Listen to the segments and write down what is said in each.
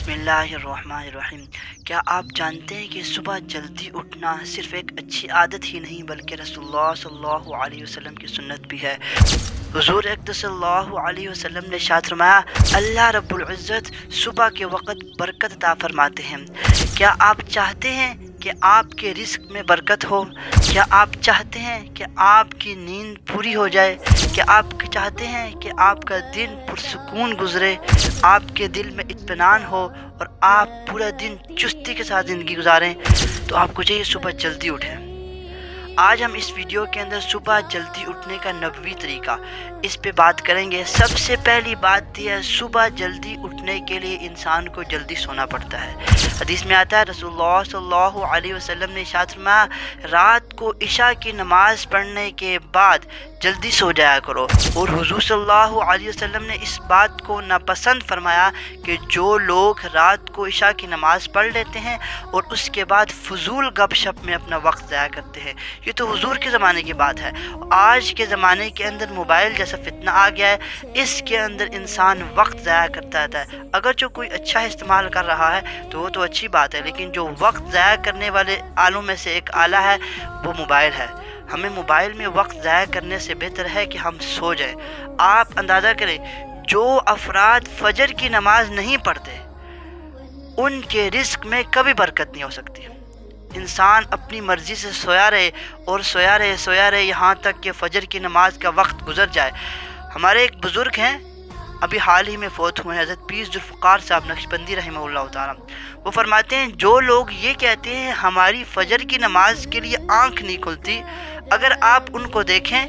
बिस्मिल्लाहिर्रहमानिर्रहीम। क्या आप जानते हैं कि सुबह जल्दी उठना सिर्फ़ एक अच्छी आदत ही नहीं बल्कि रसूलुल्लाह सल्लल्लाहु अलैहि वसल्लम की सुन्नत भी है। हुज़ूर अक़दस सल्लल्लाहु अलैहि वसल्लम ने इरशाद फरमाया, अल्लाह रब्बुल इज़्ज़त सुबह के वक़्त बरकत अता फरमाते हैं। क्या आप चाहते हैं कि आपके रिज़्क़ में बरकत हो? क्या आप चाहते हैं कि आपकी नींद पूरी हो जाए? क्या आप चाहते हैं कि आपका दिन पुरसुकून गुज़रे, आपके दिल में इत्मीनान हो और आप पूरा दिन चुस्ती के साथ ज़िंदगी गुजारें? तो आपको चाहिए सुबह जल्दी उठें। आज हम इस वीडियो के अंदर सुबह जल्दी उठने का नबवी तरीका इस पे बात करेंगे। सबसे पहली बात यह है, सुबह जल्दी उठने के लिए इंसान को जल्दी सोना पड़ता है। हदीस में आता है, रसूलुल्लाह सल्लल्लाहु अलैहि वसल्लम ने इरशाद फरमाया, रात को इशा की नमाज़ पढ़ने के बाद जल्दी सो जाया करो। और हुज़ूर सल्लल्लाहु अलैहि वसल्लम ने इस बात को नापसंद फरमाया कि जो लोग रात को इशा की नमाज़ पढ़ लेते हैं और उसके बाद फजूल गपशप में अपना वक्त ज़ाया करते हैं। ये तो हुजूर के ज़माने की बात है। आज के ज़माने के अंदर मोबाइल जैसा फितना आ गया है, इसके अंदर इंसान वक्त ज़ाया करता रहता है। अगर जो कोई अच्छा इस्तेमाल कर रहा है तो वो तो अच्छी बात है, लेकिन जो वक्त ज़ाया करने वाले आलों में से एक आला है वो मोबाइल है। हमें मोबाइल में वक्त ज़ाया करने से बेहतर है कि हम सो जाएं। आप अंदाज़ा करें, जो अफराद फजर की नमाज नहीं पढ़ते उनके रिस्क में कभी बरकत नहीं हो सकती। इंसान अपनी मर्ज़ी से सोया रहे यहाँ तक कि फ़जर की नमाज का वक्त गुजर जाए। हमारे एक बुज़ुर्ग हैं, अभी हाल ही में फ़ौत हुए हैं, हज़रत पीर ज़ुल्फ़िकार साहब नक्शबंदी रहमहुल्लाह ताला। वो फरमाते हैं, जो लोग ये कहते हैं हमारी फ़जर की नमाज के लिए आँख नहीं खुलती, अगर आप उनको देखें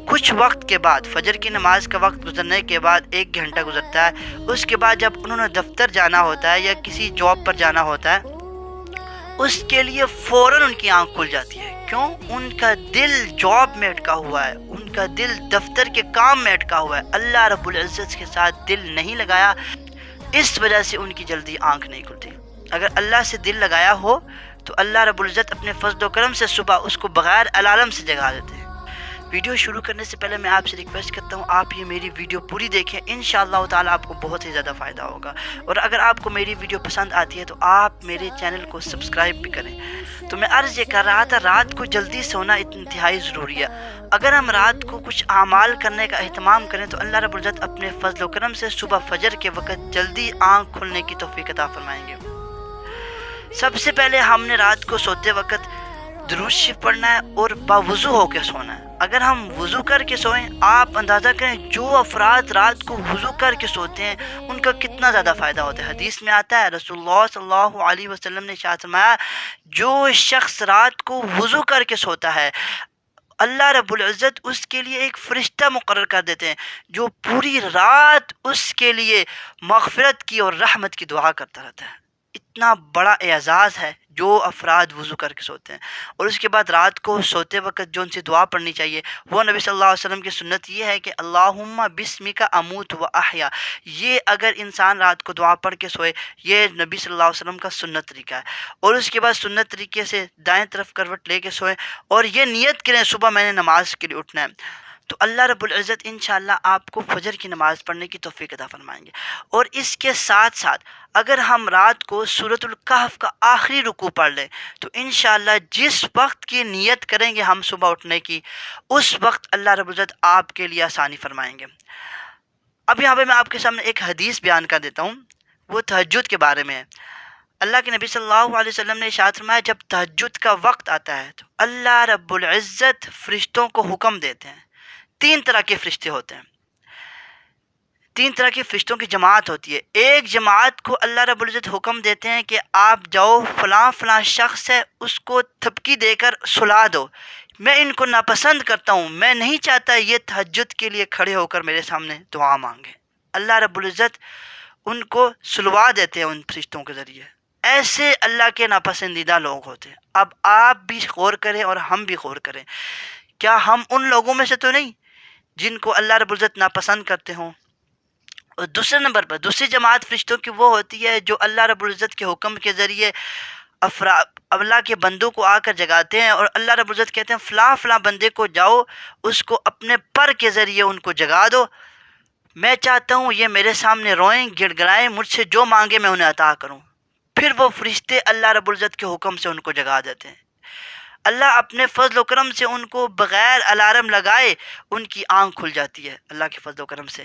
कुछ वक्त के बाद, फ़जर की नमाज का वक्त गुजरने के बाद 1 घंटा गुजरता है, उसके बाद जब उन्होंने दफ्तर जाना होता है या किसी जॉब पर जाना होता है, उसके लिए फ़ौरन उनकी आँख खुल जाती है। क्यों? उनका दिल जॉब में अटका हुआ है, उनका दिल दफ्तर के काम में अटका हुआ है। अल्लाह रब्बुल इज़्ज़त के साथ दिल नहीं लगाया, इस वजह से उनकी जल्दी आँख नहीं खुलती। अगर अल्लाह से दिल लगाया हो तो अल्लाह रब्बुल इज़्ज़त अपने फज़ल व करम से सुबह उसको बग़ैर अलार्म से जगा देते हैं। वीडियो शुरू करने से पहले मैं आपसे रिक्वेस्ट करता हूँ, आप ये मेरी वीडियो पूरी देखें, इंशाअल्लाह ताला आपको बहुत ही ज़्यादा फ़ायदा होगा। और अगर आपको मेरी वीडियो पसंद आती है तो आप मेरे चैनल को सब्सक्राइब भी करें। तो मैं अर्ज़ ये कर रहा था, रात को जल्दी सोना इंतहाई ज़रूरी है। अगर हम रात को कुछ आमाल करने का एहतमाम करें तो अल्लाह रब्बुल इज़्ज़त अपने फज़ल व करम से सुबह फ़जर के वक़्त जल्दी आँख खुलने की तौफ़ीक़ अता फ़रमाएंगे। सबसे पहले हमने रात को सोते वक़्त दुरूद शरीफ पढ़ना है और बावुज़ू होकर सोना है। अगर हम वज़ू करके सोएं, आप अंदाज़ा करें जो अफराद रात को वज़ू करके सोते हैं उनका कितना ज़्यादा फ़ायदा होता है। हदीस में आता है, रसूलुल्लाह सल्लल्लाहु अलैहि वसल्लम ने इरशाद फरमाया, जो शख्स रात को वज़ू करके सोता है, अल्लाह रब्बुल इज़्ज़त उसके लिए एक फ़रिश्ता मुक़र्रर कर देते हैं जो पूरी रात उसके लिए मग़फ़िरत की और रहमत की दुआ करता रहता है। इतना बड़ा एजाज़ है जो अफराद वज़ू करके सोते हैं। और उसके बाद रात को सोते वक़्त जो उनसे दुआ पढ़नी चाहिए वो नबी सल्लल्लाहु अलैहि वसल्लम की सुन्नत ये है कि अल्लाहुम्मा बिस्मिका अमूत व अहया। ये अगर इंसान रात को दुआ पढ़ के सोए, ये नबी सल्लल्लाहु अलैहि वसल्लम का सुन्नत तरीका है। और उसके बाद सुन्नत तरीके से दाएं तरफ करवट लेके सोएं और ये नियत करें सुबह मैंने नमाज के लिए उठना है, तो अल्लाह रब्बुल इज़्ज़त इंशाअल्लाह आपको फ़जर की नमाज़ पढ़ने की तौफ़ीक़ अता फ़रमाएंगे। और इसके साथ साथ अगर हम रात को सूरतुल कहफ़ का आखिरी रुकू पढ़ लें तो इंशाअल्लाह जिस वक्त की नियत करेंगे हम सुबह उठने की, उस वक्त अल्लाह रब्बुल इज़्ज़त आपके लिए आसानी फ़रमाएंगे। अब यहाँ पे मैं आपके सामने एक हदीस बयान कर देता हूँ, वो तहज्जुद के बारे में है। अल्लाह के नबी सल्लल्लाहु अलैहि वसल्लम ने इरशाद फरमाया, जब तहज्जुद का वक्त आता है तो अल्लाह रब्बुल इज़्ज़त फ़रिश्तों को हुक्म देते हैं। 3 तरह के फ़रिश्ते होते हैं, 3 तरह के फ़रिश्तों की जमात होती है। एक जमात को अल्लाह रब्बुल इज़्ज़त हुक्म देते हैं कि आप जाओ फ़लाँ शख्स है उसको थपकी देकर सुला दो, मैं इनको नापसंद करता हूँ, मैं नहीं चाहता ये तहज्जुद के लिए खड़े होकर मेरे सामने दुआ मांगे। अल्लाह रब्बुल इज़्ज़त उनको सुलवा देते हैं उन फ़रिश्तों के ज़रिए। ऐसे अल्लाह के नापसंदीदा लोग होते हैं। अब आप भी गौर करें और हम भी गौर करें, क्या हम उन लोगों में से तो नहीं जिनको अल्लाह रब्बुल इज़्ज़त नापसंद करते हों? और दूसरे नंबर पर दूसरी जमात फ़रिश्तों की वो होती है जो अल्लाह रब्बुल इज़्ज़त के हुक्म के ज़रिए अल्लाह के बंदों को आकर जगाते हैं और अल्लाह रब्बुल इज़्ज़त कहते हैं फ़लाँ बंदे को जाओ, उसको अपने पर के ज़रिए उनको जगा दो, میں چاہتا ہوں یہ میرے سامنے روئیں گڑ گڑائیں، مجھ سے جو مانگے میں انہیں عطا کروں۔ پھر وہ فرشتے اللہ رب العزت کے حکم سے ان کو جگا دیتے ہیں۔ اللہ اپنے فضل و کرم سے ان کو بغیر الارم لگائے ان کی آنکھ کھل جاتی ہے اللہ کے فضل و کرم سے۔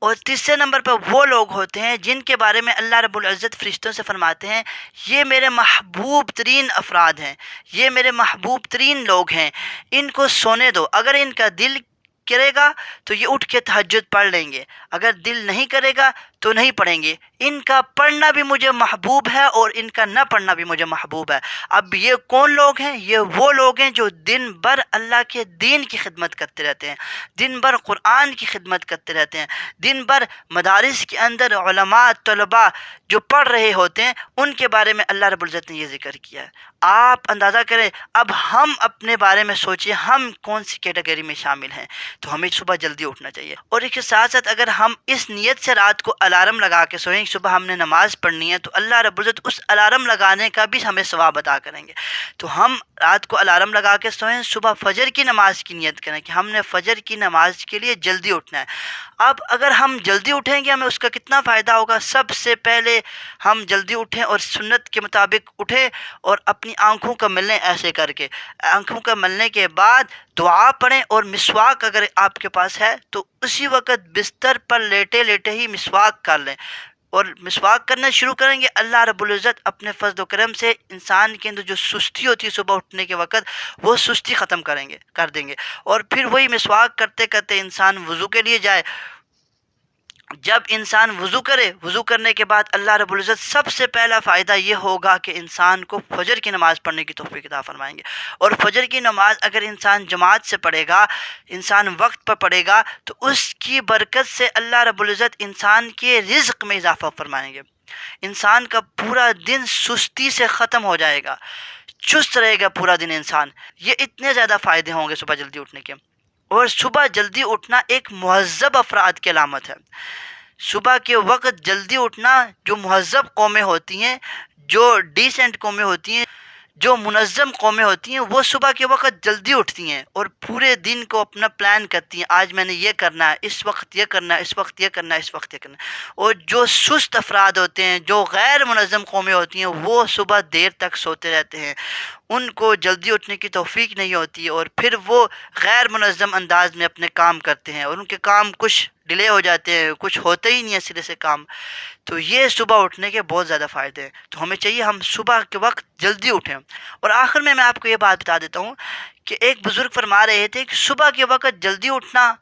اور تیسرے نمبر پر وہ لوگ ہوتے ہیں جن کے بارے میں اللہ رب العزت فرشتوں سے فرماتے ہیں یہ میرے محبوب ترین افراد ہیں، یہ میرے محبوب ترین لوگ ہیں، ان کو سونے دو۔ اگر ان کا دل کرے گا تو یہ اٹھ کے تہجد پڑھ لیں گے، اگر دل نہیں کرے گا تو نہیں پڑھیں گے۔ ان کا پڑھنا بھی مجھے محبوب ہے اور ان کا نہ پڑھنا بھی مجھے محبوب ہے۔ اب یہ کون لوگ ہیں؟ یہ وہ لوگ ہیں جو دن بھر اللہ کے دین کی خدمت کرتے رہتے ہیں، دن بھر قرآن کی خدمت کرتے رہتے ہیں، دن بھر مدارس کے اندر علماء طلباء جو پڑھ رہے ہوتے ہیں ان کے بارے میں اللہ رب العزت نے یہ ذکر کیا ہے۔ آپ اندازہ کریں، اب ہم اپنے بارے میں سوچیں ہم کون سی کیٹیگری میں شامل ہیں۔ تو ہمیں صبح جلدی اٹھنا چاہیے، اور اس کے ساتھ ساتھ اگر ہم اس نیت سے رات کو الارم لگا کے سوئیں صبح ہم نے نماز پڑھنی ہے تو اللہ رب العزت اس الارم لگانے کا بھی ہمیں ثواب عطا کریں گے۔ تو ہم رات کو الارم لگا کے سوئیں، صبح فجر کی نماز کی نیت کریں کہ ہم نے فجر کی نماز کے لیے جلدی اٹھنا ہے۔ اب اگر ہم جلدی اٹھیں گے ہمیں اس کا کتنا فائدہ ہوگا؟ سب سے پہلے ہم جلدی اٹھیں اور سنت کے مطابق اٹھیں اور اپنی آنکھوں کا ملنے ایسے کر کے، آنکھوں کا ملنے کے بعد دعا پڑھیں، اور مسواک اگر آپ کے پاس ہے تو اسی وقت بستر پر لیٹے لیٹے ہی مسواک کر لیں، اور مسواک کرنا شروع کریں گے۔ اللہ رب العزت اپنے فضل و کرم سے انسان کے اندر جو سستی ہوتی ہے صبح اٹھنے کے وقت وہ سستی ختم کر دیں گے، اور پھر وہی مسواک کرتے کرتے انسان وضو کے لیے جائے۔ جب انسان وضو کرے، وضو کرنے کے بعد اللہ رب العزت سب سے پہلا فائدہ یہ ہوگا کہ انسان کو فجر کی نماز پڑھنے کی توفیق عطا فرمائیں گے، اور فجر کی نماز اگر انسان جماعت سے پڑھے گا، انسان وقت پر پڑھے گا، تو اس کی برکت سے اللہ رب العزت انسان کے رزق میں اضافہ فرمائیں گے۔ انسان کا پورا دن سستی سے ختم ہو جائے گا، چست رہے گا پورا دن انسان۔ یہ اتنے زیادہ فائدے ہوں گے صبح جلدی اٹھنے کے۔ اور صبح جلدی اٹھنا ایک مہذب افراد کی علامت ہے۔ صبح کے وقت جلدی اٹھنا، جو مہذب قومیں ہوتی ہیں، جو ڈیسنٹ قومیں ہوتی ہیں، جو منظم قومیں ہوتی ہیں، وہ صبح کے وقت جلدی اٹھتی ہیں اور پورے دن کو اپنا پلان کرتی ہیں، آج میں نے یہ کرنا ہے، اس وقت یہ کرنا ہے، اس وقت یہ کرنا ہے، اس وقت یہ کرنا ہے۔ اور جو سست افراد ہوتے ہیں، جو غیر منظم قومیں ہوتی ہیں، وہ صبح دیر تک سوتے رہتے ہیں، ان کو جلدی اٹھنے کی توفیق نہیں ہوتی، اور پھر وہ غیر منظم انداز میں اپنے کام کرتے ہیں اور ان کے کام کچھ ڈیلے ہو جاتے ہیں، کچھ ہوتے ہی نہیں ہے سرے سے کام۔ تو یہ صبح اٹھنے کے بہت زیادہ فائدے ہیں، تو ہمیں چاہیے ہم صبح کے وقت جلدی اٹھیں۔ اور آخر میں آپ کو یہ بات بتا دیتا ہوں کہ ایک بزرگ فرما رہے تھے کہ صبح کے وقت جلدی اٹھنا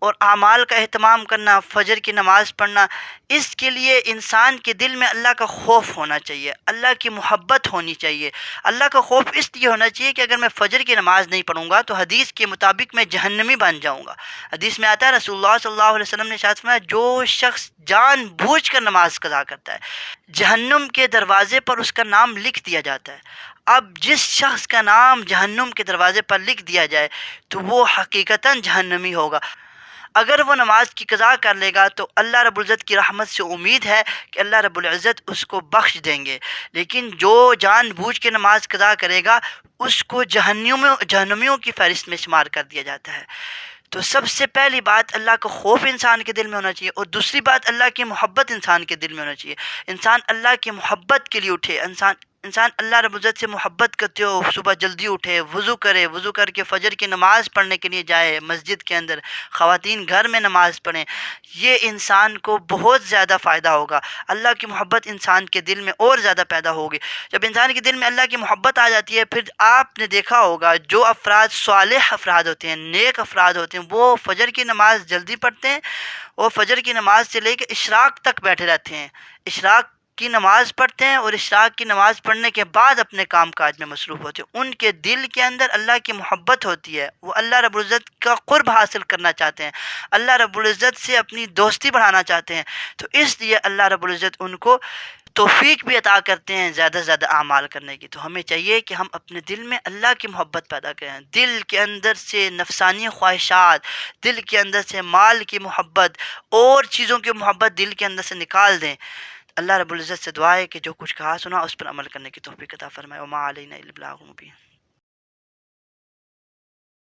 اور اعمال کا اہتمام کرنا، فجر کی نماز پڑھنا، اس کے لیے انسان کے دل میں اللہ کا خوف ہونا چاہیے، اللہ کی محبت ہونی چاہیے۔ اللہ کا خوف اس لیے ہونا چاہیے کہ اگر میں فجر کی نماز نہیں پڑھوں گا تو حدیث کے مطابق میں جہنمی بن جاؤں گا۔ حدیث میں آتا ہے، رسول اللہ صلی اللہ علیہ وسلم نے ارشاد فرمایا، جو شخص جان بوجھ کر نماز قضا کرتا ہے جہنم کے دروازے پر اس کا نام لکھ دیا جاتا ہے۔ اب جس شخص کا نام جہنم کے دروازے پر لکھ دیا جائے تو وہ حقیقتاً جہنمی ہوگا۔ اگر وہ نماز کی قضا کر لے گا تو اللہ رب العزت کی رحمت سے امید ہے کہ اللہ رب العزت اس کو بخش دیں گے، لیکن جو جان بوجھ کے نماز قضا کرے گا اس کو جہنمیوں کی فہرست میں شمار کر دیا جاتا ہے۔ تو سب سے پہلی بات اللہ کا خوف انسان کے دل میں ہونا چاہیے، اور دوسری بات اللہ کی محبت انسان کے دل میں ہونا چاہیے۔ انسان اللہ کی محبت کے لیے اٹھے، انسان اللہ رب العزت سے محبت کرتے ہو، صبح جلدی اٹھے، وضو کرے، وضو کر کے فجر کی نماز پڑھنے کے لیے جائے مسجد کے اندر، خواتین گھر میں نماز پڑھیں، یہ انسان کو بہت زیادہ فائدہ ہوگا۔ اللہ کی محبت انسان کے دل میں اور زیادہ پیدا ہوگی۔ جب انسان کے دل میں اللہ کی محبت آ جاتی ہے، پھر آپ نے دیکھا ہوگا جو افراد صالح افراد ہوتے ہیں، نیک افراد ہوتے ہیں، وہ فجر کی نماز جلدی پڑھتے ہیں اور فجر کی نماز سے لے کے اشراق تک بیٹھے رہتے ہیں، اشراق کی نماز پڑھتے ہیں اور اشراق کی نماز پڑھنے کے بعد اپنے کام کاج میں مصروف ہوتے ہیں۔ ان کے دل کے اندر اللہ کی محبت ہوتی ہے، وہ اللہ رب العزت کا قرب حاصل کرنا چاہتے ہیں، اللہ رب العزت سے اپنی دوستی بڑھانا چاہتے ہیں، تو اس لیے اللہ رب العزت ان کو توفیق بھی عطا کرتے ہیں زیادہ سے زیادہ اعمال کرنے کی۔ تو ہمیں چاہیے کہ ہم اپنے دل میں اللہ کی محبت پیدا کریں، دل کے اندر سے نفسانی خواہشات، دل کے اندر سے مال کی محبت اور چیزوں کی محبت دل کے اندر سے نکال دیں۔ اللہ رب العزت سے دعا ہے کہ جو کچھ کہا سنا اس پر عمل کرنے کی توفیق عطا فرمائے۔ وما علینا الا البلاغ المبین۔